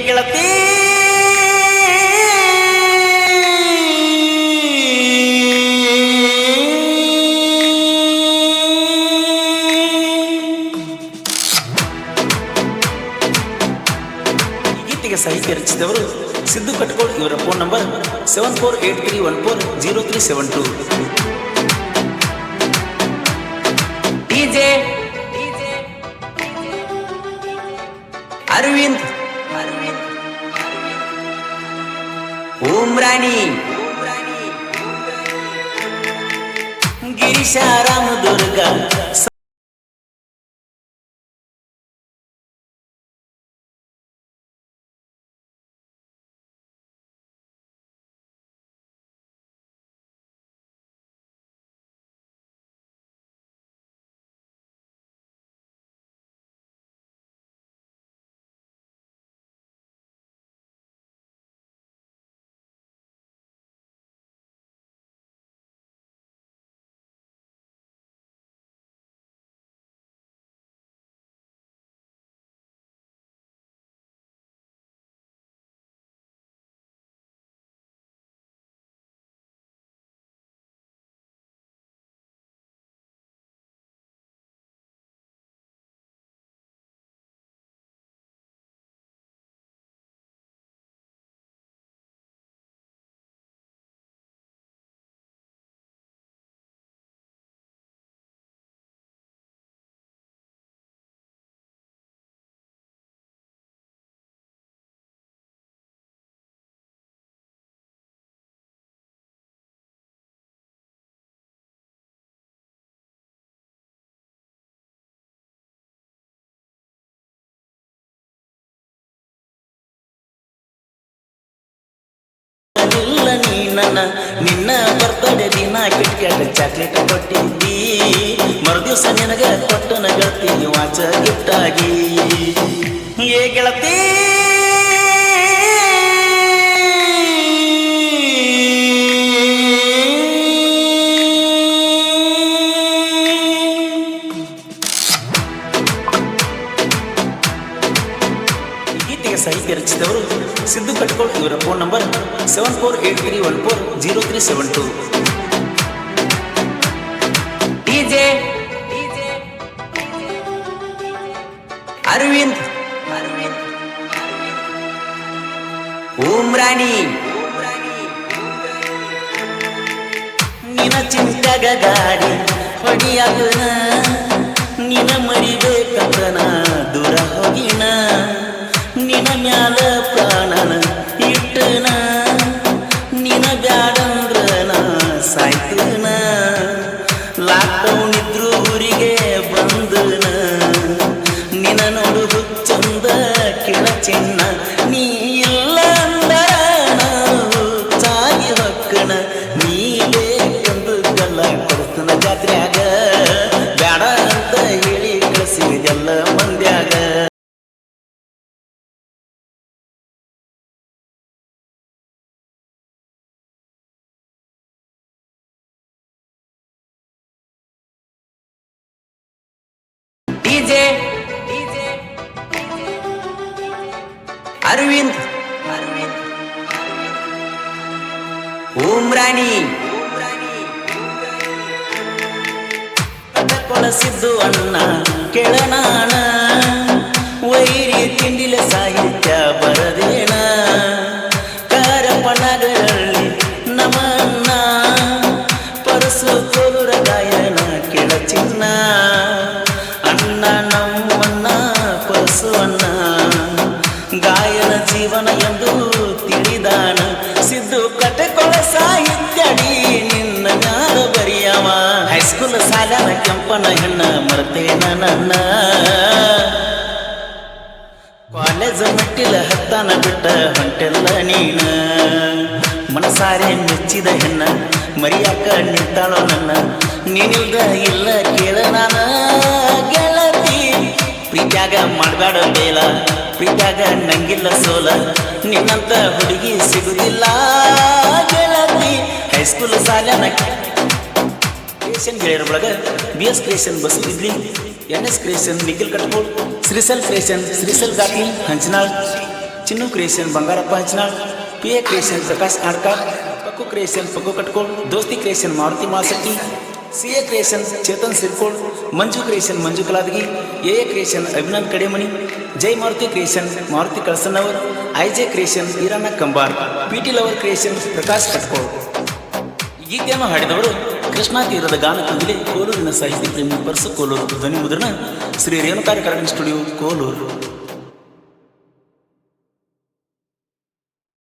ಗೆಳತಿ ಗೀತೆಗೆ ಸಾಹಿತ್ಯ ರಚಿಸಿದವರು ಸಿದ್ದು ಕಟ್ಕೋಳ್. ಇವರ phone number 7483140372. DJ Arvind Umrani Girish Ramadurga ನಿನ್ನ ಬರ್ತಡೆ ದಿನ ಕಿಟ್ಕೆಟ್ ಚಾಕ್ಲೇಟ್ ಕೊಟ್ಟಿದ್ದಿ, ಮರುದಿವ್ಸ ನಿನಗ ಕೊಟ್ಟನ ಗೆಳತಿ ವಾಚ ಗಿಫ್ಟ್ ಆಗಿ. ಏ ಗೆಳತಿ ಗೀತೆಗೆ ಸಾಹಿತ್ಯ ರಚಿಸಿದವರು ಸಿದ್ದು ಕಟ್ಕೋಳ್. ಇವರ phone number 7483140372. DJ Arvind Umrani ನಿನ ಚಿಂತಾಗ ಗಾಡಿ ಹೊಡಿಯಾಗನ, ನಿನ ಮರಿಬೇಕಂತನ ದೂರ ಹೋಗಿನ, ನಿನ ಮ್ಯಾಲ ಪ್ರಾಣನ ಇಟ್ಟನ, ನಿನ ಬ್ಯಾಡಂದ್ರನ ಸಾಯ್ತನ, ಲಾಕ್ಡೌನ್ ಇದ್ರು ಊರಿಗೆ ಬಂದನ, ನಿನ ನೋಡು ಹುಚ್ಚಂದ ಕೆಳ ಚಿನ್ನ, ನೀ ಇಲ್ಲ ಅಂದರ ಚಾಗಿ ಹೊಕ್ಕಣ, ನೀ ಬೇಕೆಂದು ಗಲ್ಲ ಕೊಡ್ತನ ಜಾತ್ರ್ಯಾಗ, ಬ್ಯಾಡ ಅಂತ ಹೇಳಿ ಕಳಿಸಿದೆಲ್ಲ ಮಂದ್ಯಾಗ. ಡಿಜೆ ಅರವಿಂದ್ ಉಮ್ರಾಣಿ ಕೊಳಸಿದ್ದು ಅಣ್ಣ ಕೆಳನಾಣ, ವೈರಿ ತಿಂಡಿಲೆ ಸಾಹಿತ್ಯ ಬರದೇನ, ಕಾರಪಣಗಳಲ್ಲಿ ನಮನ್ನ ಪರಸು ಕೋಲುರ ಗಾಯನ ಕೆಳ ಚಿನ್ನ, ಅಣ್ಣ ನಮ್ಮನ್ನ ಪರಸುವನ್ನ ಗಾಯನ ಜೀವನ ಎಂದು ತಿಳಿದಾನ, ಸಿದ್ದು ಕಟಕೊಳ ಸಾಹಿತ್ಯಡಿ ನಿನ್ನ ಜ್ಞಾನ ಬರಿಯವ, ಹೈಸ್ಕೂಲ್ ಸಾಲನ ಕೆಂಪನ ಹೆಣ್ಣ ಮರ್ತೇನ ನನ್ನ, ಕಾಲೇಜ್ ಮೆಟ್ಟಿಲ ಹತ್ತಾನ ಬಿಟ್ಟ ಹೊಂಟೆಲ್ಲ ನೀನ, ಮನಸಾರೆ ಮೆಚ್ಚಿದ ಹೆಣ್ಣ ಮರಿಯಾಕ ನಿಂತಾಳೋ ನನ್ನ, ನೀನಿಲ್ದ ಇಲ್ಲ ಕೇಳ ನಾನ ಗೆಳತಿ, ಪ್ರೀತ್ಯಾಗ ಮಾಡಬೇಡ ಬೇಲ, ಪ್ರೀತ್ಯಾಗ ನಂಗಿಲ್ಲ ಸೋಲ, ನಿನ್ನಂತ ಹುಡುಗಿ ಸಿಗುದಿಲ್ಲ ಗೆಳತಿ. ಹೈಸ್ಕೂಲ್ ಸಾಲ್ಯಾನ ಕ್ರಿಯೇಷನ್ ಗೆಳೆಯರ ಒಳಗ BS ಕ್ರಿಯೇಷನ್ ಬಸ್ ಇದ್ಲಿ, NS creation Nikhil Katkol, Shrishail creation Shrishail Gati Hanchanal, Chinnu creation Bangarappa Hanchanal, P A creation Prakash Adkar, Pakku creation Pakku Katkol, Dosti creation Maruti Masatti, C A creation Chetan Sirkol, Manju creation Manju Kaladagi, A creation Abhinand Kademani, Jai Maruti creation Maruti Kalasannavar, I J creation Iranna Kambar, P T lover creation Prakash Katkol. ಗೀತೆಯನ್ನು ಹಾಡಿದವರು ಕೃಷ್ಣಾ ತೀರದ ಗಾನ ಕಂದಿಲೆ ಕೋಲೂರಿನ ಸಾಹಿತ್ಯ ಪ್ರೇಮಿ ಪರಸು ಕೋಲೂರು. ಧ್ವನಿ ಮುದ್ರಣ ಶ್ರೀ ರೇಣುಕಾರ್ಯ ಕರಡಿ ಸ್ಟುಡಿಯೋ ಕೋಲೂರು.